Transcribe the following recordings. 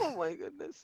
Oh my goodness.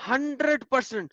100%,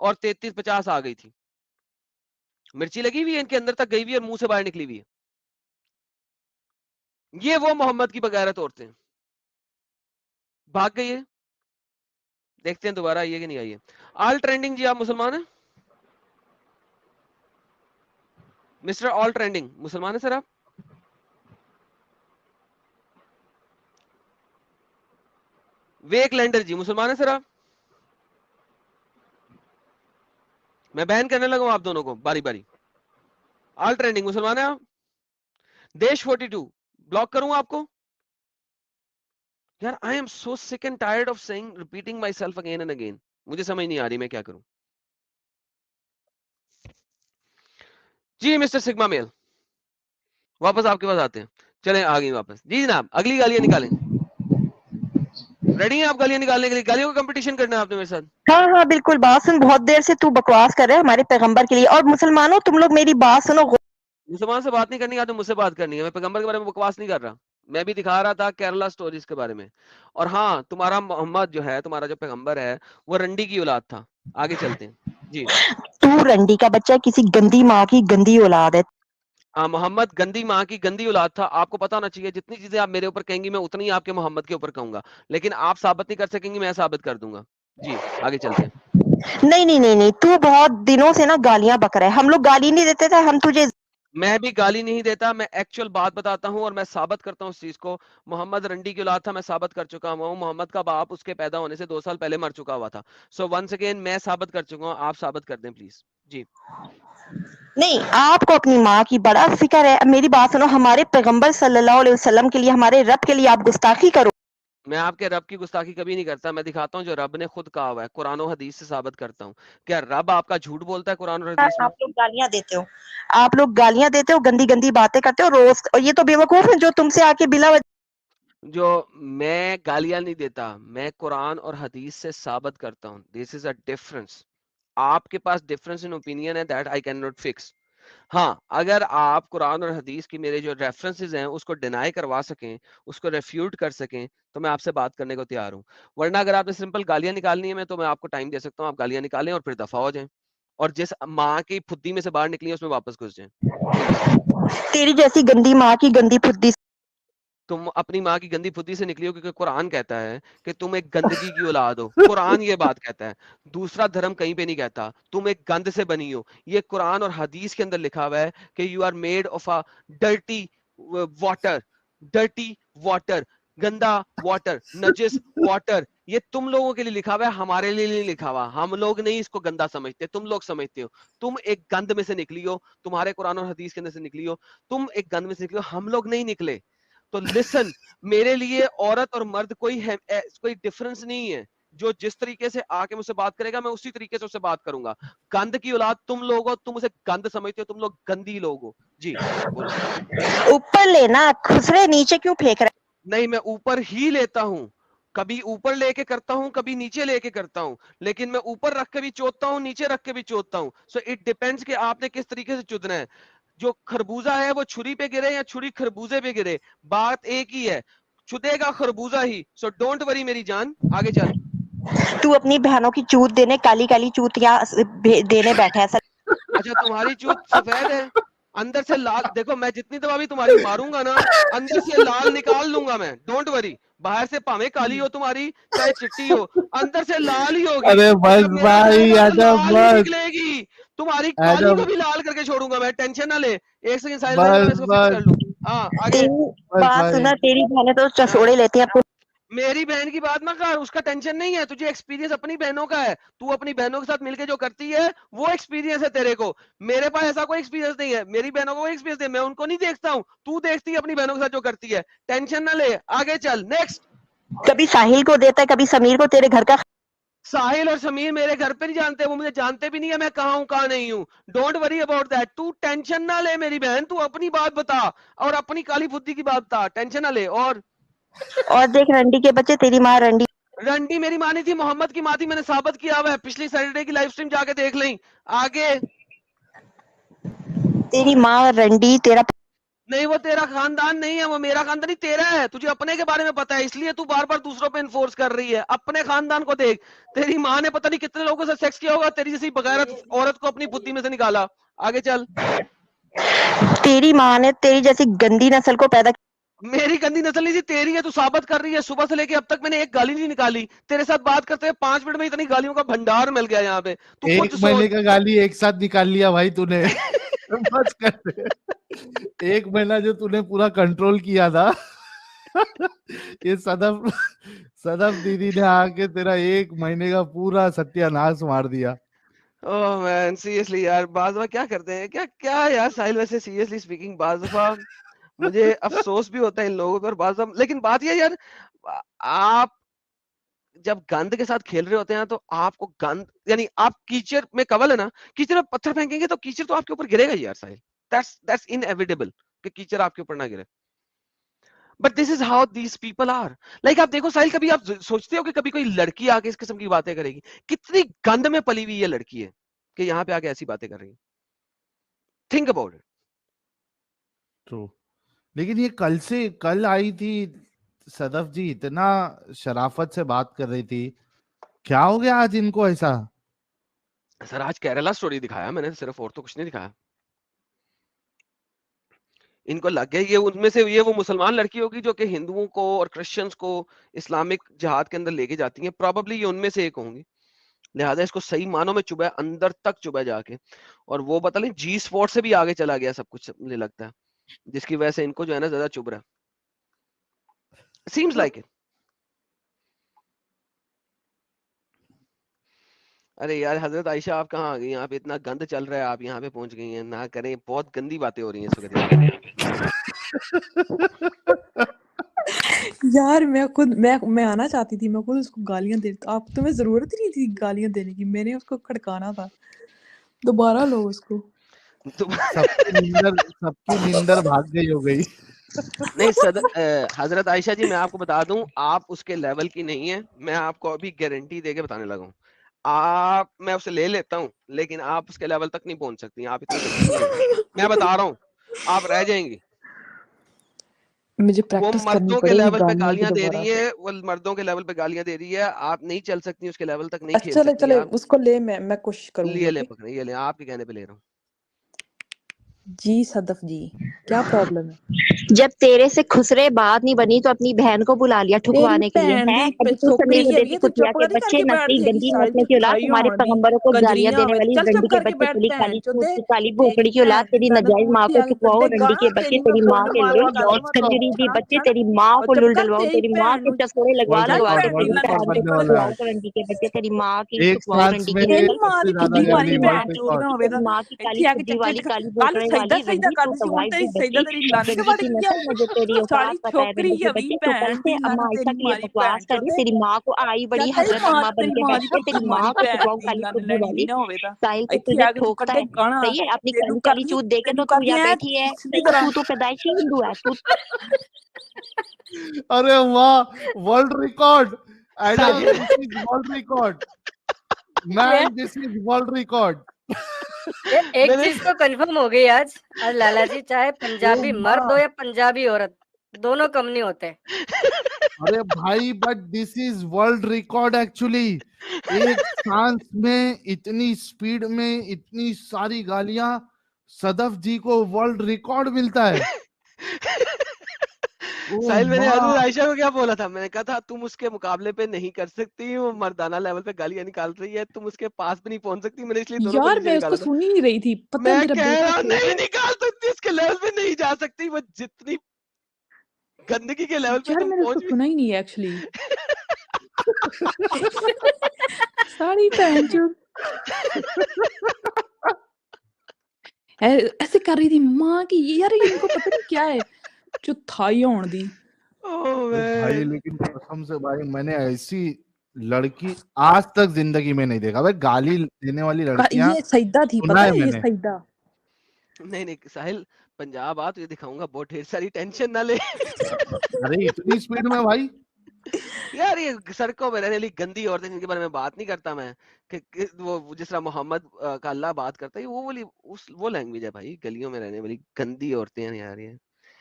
اور 33-50 آ گئی تھی. مرچی لگی ہوئی ہے ان کے اندر تک گئی ہوئی ہے اور منہ سے باہر نکلی ہوئی ہے. یہ وہ محمد کی بغیرت عورتیں بھاگ گئی ہے. دیکھتے ہیں دوبارہ آئیے کہ نہیں آئیے. آل ٹرینڈنگ جی آپ مسلمان ہیں؟ مسٹر آل ٹرینڈنگ مسلمان ہیں سر آپ؟ ویک لینڈر جی مسلمان ہیں سر آپ؟ میں بین کرنے لگا ہوں آپ دونوں کو باری باری. آل ٹرینڈنگ مسلمان ہیں آپ؟ دیش 42 بلاک کروں آپ کو یار. آئی am so sick and tired of seeing repeating myself again and again. مجھے سمجھ نہیں آ رہی میں کیا کروں. جی مسٹر سگما میل واپس آپ کے پاس آتے ہیں. چلیں آ گئی واپس. جی جناب اگلی گالیاں نکالیں. ریڈی ہیں آپ گالیاں نکالنے کے لیے؟ گالیوں کا کمپٹیشن کرنا ہے آپ نے میرے ساتھ؟ ہاں ہاں بالکل. بات سن, بہت دیر سے تو بکواس کر رہے ہے ہمارے پیغمبر کے لیے. اور مسلمانوں تم لوگ میری بات سنو. مسلمان سے بات نہیں کرنی ہے تو مجھ سے بات کرنی ہے. میں پیغمبر کے بارے میں بکواس نہیں کر رہا. میں بھی دکھا رہا تھا کیرلا سٹوریز کے بارے میں. اور ہاں تمہارا محمد جو ہے تمہارا جو پیغمبر ہے وہ رنڈی کی اولاد تھا. آگے چلتے ہیں جی. تو رنڈی کا بچہ کسی گندی ماں کی گندی اولاد ہے. محمد گندی ماں کی گندی اولاد تھا. آپ کو پتا ہونا چاہیے جتنی چیزیں آپ میرے اوپر کہیں گی میں اتنی آپ کے محمد کے اوپر کہوں گا. لیکن آپ ثابت نہیں کر سکیں گی, میں ثابت کر دوں گا. جی آگے چلتے ہیں. نہیں نہیں نہیں نہیں, تو بہت دنوں سے نا گالیاں بک رہا ہے. ہم لوگ گالی نہیں دیتے تھے, ہم تجھے میں بھی گالی نہیں دیتا. میں ایکچوئل بات بتاتا ہوں اور میں ثابت کرتا ہوں اس چیز کو. محمد رنڈی کی اولاد تھا, میں ثابت کر چکا ہوں. محمد کا باپ اس کے پیدا ہونے سے 2 سال پہلے مر چکا ہوا تھا. سو ونس اگین میں ثابت کر چکا ہوں, آپ ثابت کر دیں پلیز. جی نہیں. آپ کو اپنی ماں کی بڑا فکر ہے. میری بات سنو, ہمارے پیغمبر صلی اللہ علیہ وسلم کے لیے, ہمارے رب کے لیے آپ گستاخی کرو. میں آپ کے رب کی گستاخی کبھی نہیں کرتا. میں دکھاتا ہوں جو رب نے خود کہا ہوا ہے, قرآن و حدیث سے ثابت کرتا ہوں. کیا رب آپ کا جھوٹ بولتا ہے قرآن اور حدیث میں؟ آپ لوگ گالیاں دیتے ہو, آپ لوگ گالیاں دیتے ہو, گندی گندی باتیں کرتے ہو روز. اور یہ تو بیوقوف ہے جو تم سے آ کے بلا جو میں گالیاں نہیں دیتا, میں قرآن اور حدیث سے ثابت کرتا ہوں. دس از اے ڈفرنس. آپ کے پاس ڈفرنس ان اوپینین ہے, that I can not fix. ہاں اگر آپ قرآن اور حدیث کی میرے جو ریفرنسز ہیں اس کو ڈینائی کروا سکیں, اس کو ریفیوٹ کر سکیں, تو میں آپ سے بات کرنے کو تیار ہوں. ورنہ اگر آپ نے سمپل گالیاں نکالنی ہے تو میں آپ کو ٹائم دے سکتا ہوں, آپ گالیاں نکالیں اور پھر دفع ہو جائیں, اور جس ماں کی پھدی میں سے باہر نکلی ہے اس میں واپس گھس جائیں. کوئی بات نہیں. تیری جیسی گندی ماں کی گندی پھدی. تم اپنی ماں کی گندی پھدی سے نکلی ہو, کیونکہ قرآن کہتا ہے کہ تم ایک گندگی کی اولاد ہو. قرآن یہ بات کہتا ہے, دوسرا دھرم کہیں پہ نہیں کہتا. تم ایک گند سے بنی ہو. یہ قرآن اور حدیث کے اندر لکھا ہوا ہے کہ you are made of a dirty water. Dirty water, گندا واٹر, نجس واٹر. یہ تم لوگوں کے لیے لکھا ہوا ہے, ہمارے لیے نہیں لکھا ہوا. ہم لوگ نہیں اس کو گندا سمجھتے, تم لوگ سمجھتے ہو. تم ایک گند میں سے نکلی ہو, تمہارے قرآن اور حدیث کے اندر سے نکلی ہو. تم ایک گند میں سے نکلی ہو, ہم لوگ نہیں نکلے. تو لسن, میرے لیے عورت اور مرد کوئی ڈفرنس نہیں ہے. جو جس طریقے سے آ کے مجھ سے بات کرے گا میں اسی طریقے سے اس سے بات کروں گا. گند کی اولاد تم لوگ ہو, تم اسے گند سمجھتے ہو, تم لوگ گندی لوگ ہو. جی بولو. اوپر لینا, خسرے نیچے کیوں پھینک رہے؟ نہیں, میں اوپر ہی لیتا ہوں. کبھی اوپر لے کے کرتا ہوں, کبھی نیچے لے کے کرتا ہوں. لیکن میں اوپر رکھ کے بھی چوتتا ہوں, نیچے رکھ کے بھی چوتتا ہوں. سو اٹ ڈیپینڈس کہ آپ نے کس طریقے سے چدنا ہے. جو خربوزہ ہے وہ چھری پہ گرے یا چھری خربوزے پہ گرے, بات ایک ہی ہے. چدے گا خربوزہ ہی. سو ڈونٹ وری میری جان, آگے چل. تو اپنی بہنوں کی چوت دینے, کالی کالی چوتیاں دینے بیٹھا ہے. اچھا تمہاری چوت سفید ہے, اندر سے لال. دیکھو میں جتنی دفعہ بھی تمہاری ماروں گا نا, اندر سے لال نکال لوں گا میں. Don't worry. باہر سے پاویں کالی ہو تمہاری, چاہے چٹی ہو, اندر سے لال ہی ہوگی. ارے اور بس جب میرا ٹائم بھائی, ہوگا تو ادب لال ہی بس, نکلے گی. تمہاری کالی کو ادب بھی لال کر کے چھوڑوں گا میں, ٹینشن نہ لے. ایک سیکنڈ سائل رہے گا, میں بس اس کو فکس بس کر لوں. ہاں آگے. تیری بس بات بھائی. سنا, تیری بہنیں تو ہاں چسوڑے لیتی ہیں. میری بہن کی بات نہ کر, اس کا ٹینشن نہیں ہے. تجھے ایکسپیرینس اپنی بہنوں کا ہے, تو اپنی بہنوں کے ساتھ مل کے جو کرتی ہے وہ ایکسپیرینس ہے تیرے کو. میرے پاس ایسا کوئی ایکسپیرینس نہیں ہے. میری بہنوں کو ایکسپیرینس ہے, میں ان کو نہیں دیکھتا ہوں. تو دیکھتی ہے اپنی بہنوں کے ساتھ جو کرتی ہے. ٹینشن نہ لے, آگے چل. نیکسٹ. کبھی ساحل کو دیتا ہے, کبھی سمیر کو. تیرے گھر کا ساحل اور سمیر میرے گھر پہ نہیں جانتے, وہ مجھے جانتے بھی نہیں ہے میں کہاں ہوں کہاں نہیں ہوں. Don't worry about that. تو ٹینشن نہ لے میری بہن, تو اپنی بات بتا اور اپنی کالی پھدی کی بات بتا. ٹینشن نہ لے. اور دیکھ رنڈی کے بچے, تیری ماں رنڈی. رنڈی میری ماں نہیں تھی, محمد کی ماں تھی. میں نے ثابت کیا ہوا ہے, پچھلی سیٹرڈے کی لائیو سٹریم جا کے دیکھ لیں. آگے. تیری ماں رنڈی, تیرا نہیں وہ تیرا خاندان نہیں ہے, وہ میرا خاندان نہیں, تیرا ہے. تجھے اپنے کے بارے میں پتا ہے, اس لیے تو بار بار دوسروں پہ انفورس کر رہی ہے. اپنے خاندان کو دیکھ, تیری ماں نے پتہ نہیں کتنے لوگوں سے سیکس کیا ہوگا, تیری جیسی بغیرت عورت کو اپنی بدھی میں سے نکالا. آگے چل. تیری ماں نے تیری جیسی گندی نسل کو پیدا میری گندی نسل نہیں تھی, تیری ہے. تو ثابت کر رہی ہے, صبح سے لے کے اب تک میں نے ایک گالی نہیں نکالی. تیرے ساتھ بات کرتے ہیں 5 منٹ میں اتنی گالیوں کا بھنڈار مل گیا یہاں پہ. تو ایک خود مہینے سوچ. کا گالی ایک ساتھ نکال لیا بھائی تو نے. بس کر. ایک مہینہ جو تو نے پورا کنٹرول کیا تھا, یہ صدف دیدی نے آ کے تیرا ایک مہینے کا پورا ستیہ ناش مار دیا. اوہ مین سیریسلی یار, بعض دفعہ کیا کرتے ہیں, کیا یار ساحل, ویسے سیریسلی اسپیکنگ بعض دفعہ مجھے افسوس بھی ہوتا ہے ان لوگوں پر بعض دفعہ. لیکن بات یہ یار, آپ جب گند کے ساتھ کھیل رہے ہوتے ہیں تو آپ کو گند, یعنی آپ کیچڑ میں کول ہے نا, کیچڑ میں پتھر پھینکیں گے تو کیچڑ تو آپ کے اوپر گرے گا یار ساحل. That's inevitable کہ کیچڑ آپ کے اوپر نہ گرے. But this is how these people are. Like آپ دیکھو ساحل, کبھی آپ سوچتے ہو کہ کبھی کوئی لڑکی آ کے اس قسم کی باتیں کرے گی؟ کتنی گند میں پلی ہوئی یہ لڑکی ہے کہ یہاں پہ آ کے ایسی باتیں کر رہی ہے. Think about it. True. لیکن یہ کل آئی تھی صدف جی, اتنا شرافت سے بات کر رہی تھی, کیا ہو گیا آج ان کو ایسا؟ سر آج کیرلا سٹوری دکھایا میں نے صرف, اور تو کچھ نہیں دکھایا. ان کو لگ گیا یہ ان میں سے یہ وہ مسلمان لڑکی ہوگی جو کہ ہندوؤں کو اور کرسچنز کو اسلامک جہاد کے اندر لے کے جاتی ہیں. پروبیبلی یہ ان میں سے ایک ہوں گی, لہٰذا اس کو صحیح معنوں میں چبھا, اندر تک چبھا جا کے. اور وہ پتہ نہیں جی اسپورٹ سے بھی آگے چلا گیا سب کچھ, مجھے لگتا ہے, جس کی وجہ سے ان کو جو ہے نا زیادہ چبھ رہا ہے. Seems like it. ارے یار حضرت عائشہ آپ کہاں آ گئی؟ یہاں پہ اتنا گند چل رہا ہے, آپ یہاں پہ پہنچ گئی ہیں. نہ کریں, بہت گندی باتیں ہو رہی ہیں اس وقت یہاں پہ. یار میں آنا چاہتی تھی, میں خود اس کو گالیاں دے, آپ تمہیں ضرورت ہی نہیں تھی گالیاں دینے کی, میں نے اس کو کھڑکانا تھا. دوبارہ لو اس کو. سب کی نیندر بھاگ گئی ہو گئی. نہیں حضرت عائشہ جی, میں آپ کو بتا دوں, آپ اس کے لیول کی نہیں ہے. میں آپ کو ابھی گارنٹی دے کے بتانے لگا ہوں. میں اسے لے لیتا ہوں, لیکن آپ اس کے لیول تک نہیں پہنچ سکتی. آپ اتنی گندی نہیں ہے, میں بتا رہا ہوں, آپ رہ جائیں گی. مجھے وہ پریکٹس کرنی مردوں کے پڑے گی لیول پہ گالیاں کی گالیاں دے دوبارہ رہی سے. ہے, وہ مردوں کے لیول پہ گالیاں دے رہی ہے. آپ نہیں چل سکتی اس کے لیول تک, نہیں کھیل چلے سکتی چلے آپ. اس کو لے, میں کوشش کروں گی. لیے لیں اوکے پکڑے, یہ لیں, آپ کے کہنے پہ لے رہا ہوں. جی صدف جی, کیا پرابلم ہے؟ جب تیرے سے خسرے بات نہیں بنی تو اپنی بہن کو بلا لیا تیری ٹھکوانے کے لیے بہن ہے. دی ابھی تو چھوکری سنیل ہے, دیتی تو کتیا چپ کے کر بچے, کے بیٹھ نسلی جائے گی گندی ساری نسلوں کی اولاد, تھائی تمہارے ہون دی پیغمبروں کو گالیاں کنجریاں دینے ہوئے. والی چل رنڈی چپ کے کر کے بچے, بیٹھ تیری کالی بہن پھوٹ چودے, کی کالی تیری بھوکڑی کی اولاد, بہن دی تیری گند نجائز ماں پھوٹتی کو آ کے ٹھکواؤ, گڈے رنڈی کے گاں بچے, تیری میں تیری ماں فل کے ماروں لو گل لارڈس مت ہو. کنجری دی چھن بچے, چھن تیری ماں اور کو چپ لل کر ڈلواؤ, تیری تیری ماں بہن کے نو. چسوڑے لگوا ورلڈ چل لگوا ریکارڈ کے بہن دی تیری ورلڈ ریکارڈ لنگڑی بننے تعلیم نکل. والا ہے چھڑواؤ, رنڈی کے بچے, تیری ماں کی ایک ٹھکواؤ, سانس رنڈی میں کی تیری نسل, 1 ماں سے دی زیادہ کھدی تیری ماری گالی, نسل میں ورلڈ بہن چود ریکارڈ. نہ ہوے تیری دا. ماں کی کالی ایتھے آ کے کھدی چک والی, چک کالی گل بھوکڑے سجدہ والی, سجدہ رنڈی کر تو دی ہن طوائف تے دی سجدہ بچی, تیری لت رنڈی وڑ کی گئی نسل, مجھے تیری سالی اوقات پتہ ہے, چھوکری رنڈی کے ہوئی بچے. تو کل بہن سے دی اما لت عائشہ تیری کی یہ ماری بکواس بہن کر رہی, چودے. تیری ماں کو آئی چل بڑی تیری حضرت ماں اما بن تیری کے ماں دی بیٹھ کے, کھدی تیری ماری ماں کو بہن ٹھکواؤ دی کالی لن کھدی لینی والی. نہ ہوے دا. ساحل تو ایتھے تجھے آ کے تو ٹھوکتا کڈے ہے, گانا صحیح ہے, اپنی تینوں کالی کرنی چوت دے کے تینوں تو کرنی یہاں ہے بیٹھی ہے. سیدھی طرح. تو پیدائشی ہندو ہے تو. ارے واہ, world record Adam, Sahil this is world record man, this is world record. ایک میں نے چیز تو کنفرم ہو گئی آج لالا جی, چاہے او پنجابی مرد ہو ماں, یا پنجابی عورت, دونوں کم نہیں ہوتے. ارے بھائی, but this is world record actually. ایک سانس میں اتنی سپیڈ میں اتنی ساری گالیاں, صدف جی کو ورلڈ ریکارڈ ملتا ہے. او ساحل میں نے ماں, حضرت عائشہ کو کیا بولا تھا؟ میں نے کہا تھا تم اس کے مقابلے پہ نہیں کر سکتی, وہ مردانہ لیول پہ گالیاں نکال رہی ہے, تم اس کے پاس بھی نہیں پہنچ سکتی. میں نے اس لیے دونوں کو یار نیچے میں اس کو نکالا تھا. سن ہی نہیں رہی تھی, پتہ ہے میں میرا کہہ بیٹا رہا ہوں چھوٹا. نہیں نکال سکتی, اس کے لیول پہ نہیں جا سکتی, وہ جتنی گندگی کے لیول پہ یار تم میں نے اس کو پہنچ بھی. سنا ہی نہیں ہے ایکچولی. ساری بہن چود ایسے کر رہی تھی ماں کی. یار ان کو پتہ نہیں کیا ہے جو تھائی ہون دی. Oh بھائی man. لیکن قسم سے بھائی, میں نے ایسی لڑکی آج تک زندگی میں نہیں دیکھا. بھائی گالی دینے والی لڑکیاں یہ سجدہ تھی, سنا پتہ ہے ہے میں یہ نے. سجدہ. نہیں نہیں ساحل, پنجاب آ تجھے دکھاؤں گا بہت ڈھیر ساری, ٹینشن نہ لے. ارے اتنی سپیڈ میں بھائی, یار یہ سڑکوں میں رہنے والی گندی عورتیں جن کے بارے میں بات نہیں کرتا میں, کہ وہ جس طرح محمد کا اللہ بات کرتا ہے, وہ والی وہ لینگویج ہے بھائی. گلیوں میں رہنے والی گندی عورتیں ہیں یار, یہ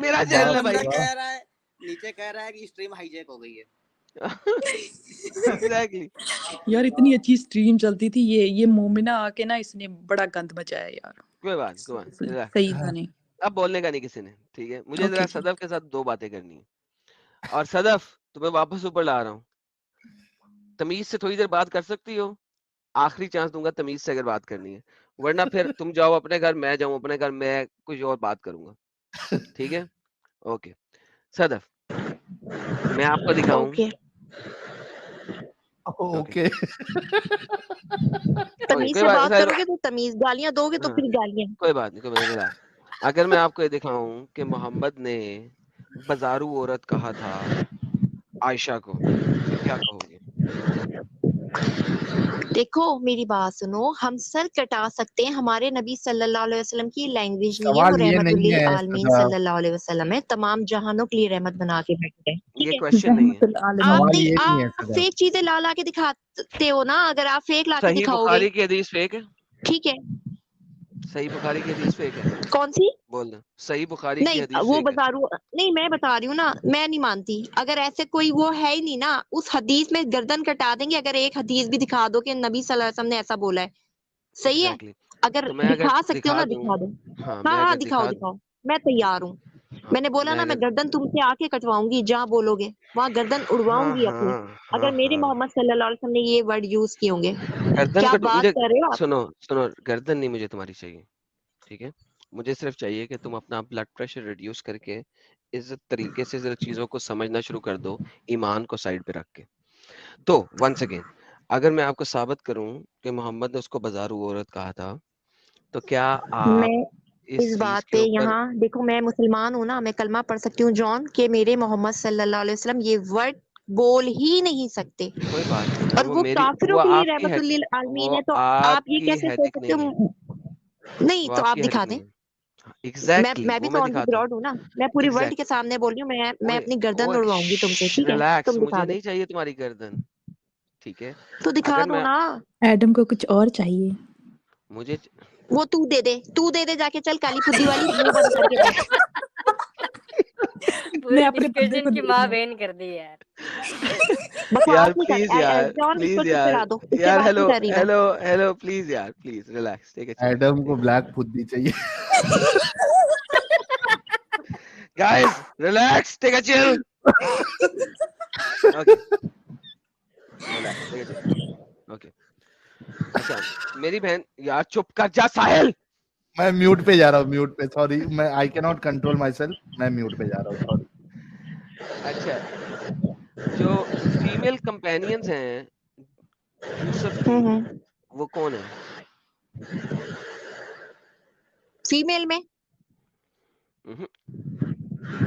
میرا چینل ہے بھائی. نیچے کہہ رہا ہے کہ اسٹریم ہائی جیک ہو گئی ہے. Exactly. یار اتنی اچھی اسٹریم چلتی تھی, یہ مومنہ آ کے نا اس نے بڑا گند مچایا یار. کوئی بات نہیں. صحیح تھا نہیں. اب بولنے کا نہیں کسی نے, ٹھیک ہے. مجھے ذرا اوکے صدف کے ساتھ 2 باتیں کرنی ہے. اور صدف تمہیں واپس اوپر لا رہا ہوں, تمیز سے تھوڑی دیر بات کر سکتی ہو, آخری چانس دوں گا تمیز سے اگر بات کرنی ہے, ورنہ پھر تم جاؤ اپنے گھر, میں جاؤں اپنے گھر, میں کچھ اور بات کروں گا, ٹھیک ہے. اوکے صدف, میں آپ کو دکھاؤں. اوکے اوکے تمیز سے بات کرو گے تو تمیز, گالیاں دو گے تو پھر گالیاں. کوئی بات نہیں, کوئی بات. اگر میں آپ کو یہ دکھاؤں کہ محمد نے بازارو عورت کہا تھا عائشہ کو, پھر کیا کہو گے؟ دیکھو میری بات سنو, ہم سر کٹا سکتے ہیں, ہمارے نبی صلی اللہ علیہ وسلم کی لینگویج نہیں ہے, وہ سوال یہ رحمت نہیں ہے للعالمین صلی اللہ علیہ وسلم ہے, تمام جہانوں کے لیے رحمت بنا کے بیٹھے ہیں. یہ کوشچن نہیں ہے. آپ سوال یہ نہیں ہے آپ صدف. فیک چیزیں لا کے دکھاتے ہو نا, اگر آپ فیک لا کے صحیح دکھاؤ گے بخاری کی حدیث فیک ہے. ٹھیک ہے. صحیح بخاری کی حدیث فیک ہے. کون سی؟ بول دیں صحیح بخاری کی نہیں حدیث وہ فیک ہے. بازارو نہیں, میں بتا رہی ہوں نا, میں نہیں مانتی. اگر ایسے کوئی وہ ہے ہی نہیں نا, اس حدیث میں گردن کٹا دیں گے اگر ایک حدیث بھی دکھا دو کہ نبی صلی اللہ علیہ وسلم نے ایسا بولا ہے. صحیح ہے, Exactly. اگر تو میں دکھا سکتے ہو نا دوں, دکھا دو. ہاں ہاں میں ہاں اگر دکھاؤ دکھا دکھاؤ, میں تیار ہوں. ہاں, میں نے بولا نا, میں گردن تم سے آ کے کٹواؤں گی, جہاں بولو گے وہاں گردن اڑواؤں گی اپنی, اگر میرے محمد صلی اللہ علیہ وسلم نے یہ ورڈ یوز کیے ہوں گے. گردن کیا کٹ بات مجھے, کر رہے ہو آپ؟ سنو گردن نہیں مجھے تمہاری چاہیے, ٹھیک ہے. مجھے صرف چاہیے کہ تم اپنا بلڈ پریشر ریڈیوس کر کے عزت طریقے سے ذرا چیزوں کو سمجھنا شروع کر دو, ایمان کو سائڈ پہ رکھ کے. تو ونس اگین, اگر میں آپ کو ثابت کروں کہ محمد نے اس کو بازارو عورت کہا تھا, تو کیا آپ میں اس چیز بات کے پہ اوپر, یہاں دیکھو, میں مسلمان ہوں نا, میں کلمہ پڑھ سکتی ہوں جان کہ میرے محمد صلی اللہ علیہ وسلم یہ ورڈ بول ہی نہیں سکتے, کوئی بات نہیں, اگر اور وہ کافروں کے لیے آپ کی رحمت للعالمین وہ ہے, تو آپ آپ یہ کی کیسے سوچ ہیڈک سکتے نہیں ہے, ہو؟ نہیں وہ تو آپ آپ کی دکھا ہیڈک دیں. نہیں ہے. ایگزیکٹلی میں بھی وہ تو میں آن دی دکھاتا ہوں. براڈ ہوں نا, میں پوری ورلڈ کے سامنے بول رہی ہوں, میں اپنی گردن اڑواؤں گی تم سے, ٹھیک ہے, ریلیکس, تم دکھا مجھے دو نہیں چاہیے تمہاری گردن, ٹھیک ہے. تو دکھا اگر دو میں نا. ایڈم کو کچھ اور چاہیے. مجھے وہ تو دے دے جا کے, چل کالی پھدی والی, منہ بند کر کے بیٹھ. میں پورے اپنے بندے کو ڈسکشن کی دے ماں دوں. بہن کر دی یار. یار بکواس نہیں پلیز کر, یار, جان اس کو پلیز چپ یار, کرا دو, اس سے یار بات نہیں کر رہی میں. ہیلو پلیز یار, please relax, take a Adam کو بلیک پھدی چاہیے. گائز ریلیکس, ٹیک اے چل, اوکے ریلیکس, ٹیک اے چل, اوکے. اچھا میری بہن, یار چپ کر جا ساحل. میں میوٹ پہ جا رہا ہوں, میوٹ پہ, سوری, میں آئی کی ناٹ کنٹرول مائی سیلف, میں میوٹ پہ جا رہا ہوں, سوری. اچھا, جو فیمیل کمپینینز ہیں یوسف کی, وہ کون ہے؟ فیمیل میں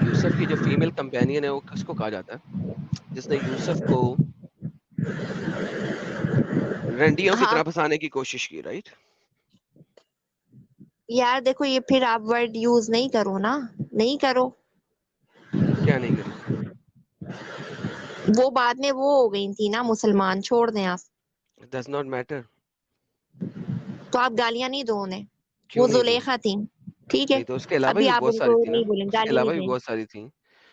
یوسف کی جو فیمیل کمپینین ہے وہ کس کو کہا جاتا ہے, جس نے یوسف کو رنڈیوں کی ہاں طرح پھنسانے کی کوشش کی, رائٹ؟ یار دیکھو, یہ پھر آپ ورڈ یوز نہیں کرو نا, نہیں کرو. کیا نہیں کروں؟ وہ بعد میں وہ ہو گئی تھی نا مسلمان, چھوڑ دیں آپ. Does not matter. تو آپ گالیاں نہیں دو انہیں, کیوں وہ نہیں دوں؟ زلیخا تھی, ٹھیک ہے, نہیں تو اس کے علاوہ ابھی بھی آپ بہت ان ساری کو تھی نا, نہیں بولیں, اس کے گالی علاوہ نہیں بھی دیں. بہت ساری تھیں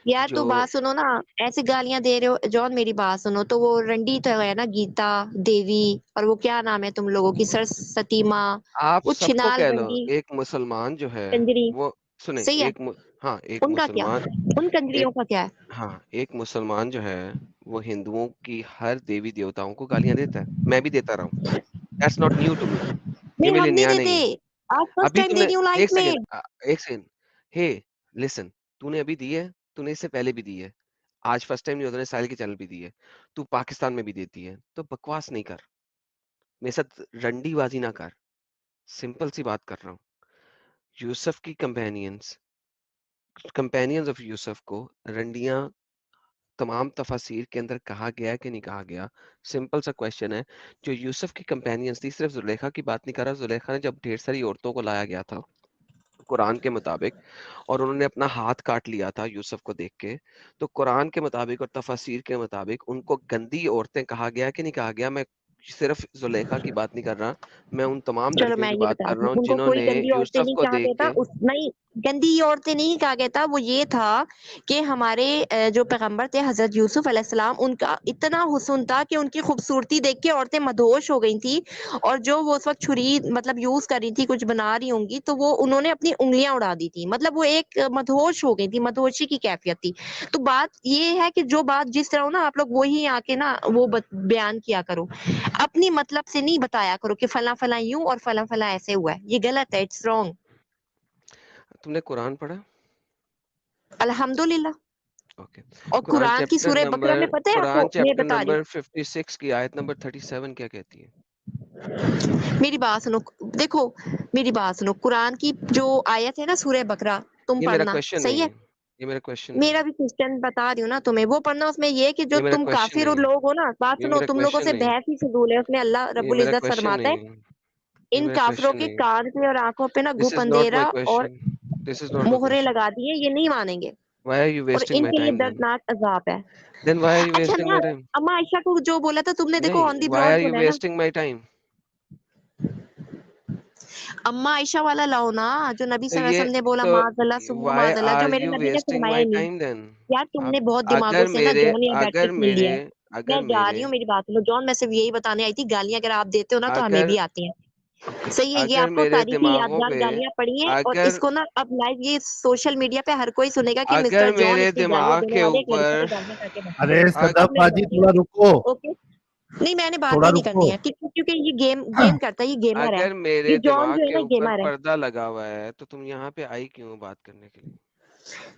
یار تو جو, بات سنو نا, ایسے گالیاں دے رہے ہو جان, میری بات سنو, تو وہ رنڈی تو ہے نا, گیتا دیوی, اور وہ کیا نام ہے تم لوگوں کی, سرستی ماں, آپ وہ سب کو چھنال کہہ لو, رنڈی ایک مسلمان جو ہے کنجری, وہ, سنیں, صحیح ہے, ہاں ایک ان کا کیا, مسلمان, ان ایک, کنجریوں کا کیا ہے؟ ہاں ایک مسلمان جو ہے وہ ہندوؤں کی ہر دیوی دیوتاؤں کو گالیاں دیتا ہے, میں بھی دیتا رہا ہوں. That's not new to me, یہ نہیں میرے ہم لیے نہیں نیا دیتے, نہیں ہے. آج فرسٹ ابھی ٹائم تم دے نے, رہی ہوں ایک لائف میں. سیکنڈ, ہے لسن, تو نے ابھی دی ہے, تو نے اس سے پہلے بھی دی ہے, آج فرسٹ ٹائم نہیں ہوتا, نے ساحل کے چینل بھی دی ہے, تو پاکستان میں بھی دیتی ہے, تو بکواس نہیں کر, میرے ساتھ رنڈی بازی نہ کر, سمپل سی بات کر رہا ہوں. یوسف کی کمپینینز آف یوسف کو رنڈیاں تمام تفاسیر کے اندر کہا گیا کہ نہیں کہا گیا, سمپل سا کویشچن ہے. جو یوسف کی کمپینینز تھی, صرف زلیخا کی بات نہیں کر رہا, زلیخا نے جب ڈھیر ساری عورتوں کو لایا گیا تھا قرآن کے مطابق, اور انہوں نے اپنا ہاتھ کاٹ لیا تھا یوسف کو دیکھ کے, تو قرآن کے مطابق اور تفاسیر کے مطابق ان کو گندی عورتیں کہا گیا کہ نہیں کہا گیا. میں صرف زلیخا کی بات نہیں کر رہا, میں ان تمام چلو لڑکیوں میں کی یہ بات کر بتاتی رہا ہوں, ہوں ان کو جنہوں کوئی نے گندی عورتیں یوسف نہیں کو کہا دیکھ دیتا, کے, نہیں گندی عورتیں نہیں کہا گیا تھا، وہ یہ تھا کہ ہمارے جو پیغمبر تھے حضرت یوسف علیہ السلام، ان کا اتنا حسن تھا کہ ان کی خوبصورتی دیکھ کے عورتیں مدہوش ہو گئی تھی، اور جو وہ اس وقت چھری مطلب یوز کر رہی تھی، کچھ بنا رہی ہوں گی، تو وہ انہوں نے اپنی انگلیاں اڑا دی تھی، مطلب وہ ایک مدہوش ہو گئی تھی، مدہوشی کی کیفیت تھی. تو بات یہ ہے کہ جو بات جس طرح ہو نا، آپ لوگ وہی آ کے نا وہ بیان کیا کرو، اپنی مطلب سے نہیں بتایا کرو کہ فلاں فلاں یوں اور فلاں فلاں ایسے ہوا ہے. یہ غلط ہے، اٹس رانگ. تم نے قرآن پڑھا؟ الحمدللہ. اوکے. اور قرآن کی سورہ بقرہ میں پتہ ہے آپ کو، قرآن میں چیپٹر بتا رہی نمبر 56 کی آیت نمبر 37 کیا کہتی ہے؟ ہوں، میری بات سنو، دیکھو میری بات سنو، قرآن کی جو آیت ہے نا سورہ بقرہ، تم یہ میرا پڑھنا کوشچن صحیح نہیں ہے. ہے، یہ میرا کوشچن نہیں میرا ہے، بھی کوشچن بتا رہی ہوں نا تمہیں، وہ پڑھنا. اس میں یہ کہ جو یہ میرا تم کوشچن کافر نہیں ہے، لوگ ہو نا، بات یہ سنو، میرا تم لوگوں کوشچن سے نہیں ہے، بحث ہی فضول ہے. اس میں اللہ رب یہ میرا العزت کوشچن فرماتا نہیں ہے، ہے، یہ ان میرا کافروں کوشچن کے نہیں ہے. کان پہ اور آنکھوں پہ نا This گھپ is not my اندھیرا اور question. This is not my مہرے question. لگا دیے، یہ نہیں مانیں گے، Why are you اور wasting ان my کے لیے time then? دردناک عذاب ہے. Then why are you اچھا wasting نا، my time? اما عائشہ کو جو بولا تھا تم نے، دیکھو نہیں, آن دی why براڈ are you بولا ہے نا. wasting my time? اما عائشہ والا لاؤ نا، جو نبی تو صلی اللہ علیہ یہ وسلم نے بولا تو معاذ اللہ ثم why معاذ اللہ، جو are میرے you نبی نے wasting فرمایا my ہی نہیں. time then? یار تم اب نے بہت دماغوں سے نا جون یا بیٹرک لے لیا ہے. میں جا رہی ہوں، میری بات سنو جون، میں صرف یہی بتانے آئی تھی، گالیاں اگر آپ دیتے ہو نا تو ہمیں اگر بھی آتی ہیں. صحیح ہے، یہ اگر آپ کو میرے تاریخی دماغوں یادگار پہ گالیاں پڑی ہیں، اور اگر اس کو نا اب لائیو یہ سوشل میڈیا پہ ہر کوئی سنے گا کہ اگر مسٹر جان میرے اتنی گالیاں دماغ دینے کے والے ایک لڑکی اوپر سے گالیاں کر کے بتا. ارے اگر صدف اب میں باجی بتا رہی تھوڑا ہوں، رکو، اوکے. نہیں میں نے باتیں تھوڑا نہیں رکو. کرنی ہے کیونکہ یہ گیم کرتا ہے، یہ گیمر ہے. اگر یہ میرے جان دماغ جو ہے کے نا اوپر گیمر ہے. پردہ لگا ہوا ہے تو تم یہاں پہ آئی کیوں بات کرنے کے لیے؟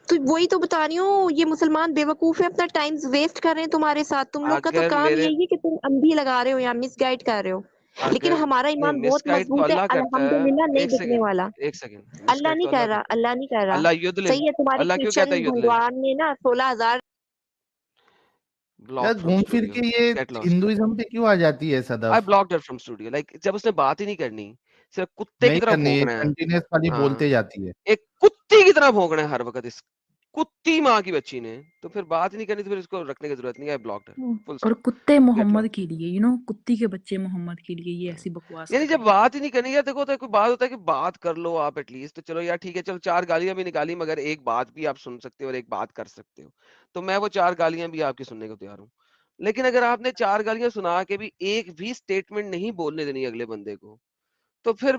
تو وہی تو بتا رہی ہوں، یہ مسلمان بے وقوف ہے، اپنا ٹائم ویسٹ کر رہے ہیں تمہارے ساتھ. تم لوگ کا تو اگر کام میرے یہی ہے کہ تم اندھی لگا رہے ہو یا مس گائڈ کر رہے ہو. لیکن اگر ہمارا نہیں، ایمان مس بہت گائیڈ تو مضبوط ہے، اللہ کرتا ہے. الحمدللہ، نہیں ایک بکنے والا. سیکنڈ ایک سیکنڈ، مس اللہ گائیڈ تو نہیں کر اللہ رہا، کرتا اللہ نہیں کر ہے. رہا. اللہ یدلل، صحیح ہے، تمہارے اللہ کیوں کہتا کرسچن ہے یدلل؟ بھگوان نے نا 16,000. یار بلاک فرام گھوم پھر اسٹوڈیو، کے یہ گیٹ لاسٹ. ہندوازم پہ کیوں آ جاتی ہے Sadaf? I blocked her from studio. Like جب اس نے بات ہی نہیں کرنی، صرف کتے کی نہیں طرح کرنی، بھونکنا ہے. کنٹینیوس والی ہاں، بولتے جاتی ہے. ایک کتی کی طرح بھونکنا ہے ہر وقت اس کتی ماں کی بچی نے، تو پھر بات ہی نہیں کرنی، تو پھر اس کو رکھنے کی ضرورت نہیں ہے. بلاکڈ ہے، فل اور اسٹاپ. کتے گیٹ محمد لاسٹ. کے لیے کتی کے بچے محمد کے لیے یہ ایسی بکواس یعنی کر جب رہے ہیں. بات ہی نہیں کرنی ہے، دیکھو تو کوئی بات ہوتا ہے کہ بات کر لو آپ ایٹ لیسٹ. تو چلو یار ٹھیک ہے، چلو 4 گالیاں بھی نکالی، مگر ایک بات بھی آپ سن سکتے ہو اور ایک بات کر سکتے ہو، تو میں وہ 4 گالیاں بھی آپ کی سننے کو تیار ہوں. لیکن اگر آپ نے 4 گالیاں سنا کے بھی ایک بھی سٹیٹمنٹ نہیں بولنے دینی اگلے بندے کو، تو پھر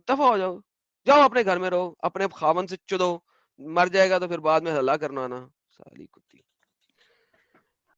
دفع ہو جاؤ، جاؤ اپنے گھر میں رہو، اپنے خاون سے چدو، مر جائے گا تو پھر بعد میں ہلا کرنا نا سالی کتی.